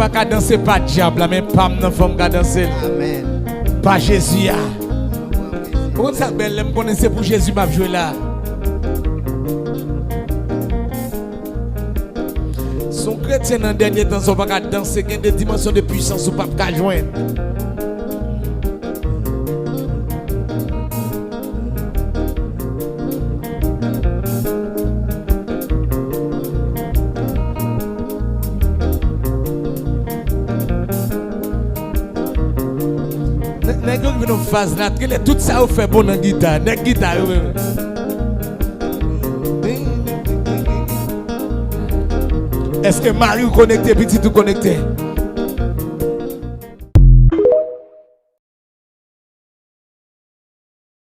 pas qu'à danser pas diable, mais pas de femme qu'à danser. Amen. Pas Jésus. Comment ça belle, me connaissez pour Jésus m'a joué là. Son chrétien dans dernier temps, on va pas danser, il y a des dimensions de puissance ou pas qu'à joindre. Nèg nous phase là, tout ça fait bon dans guitare, nèg guitare. Est-ce que Marie connecté, petit tout connecté?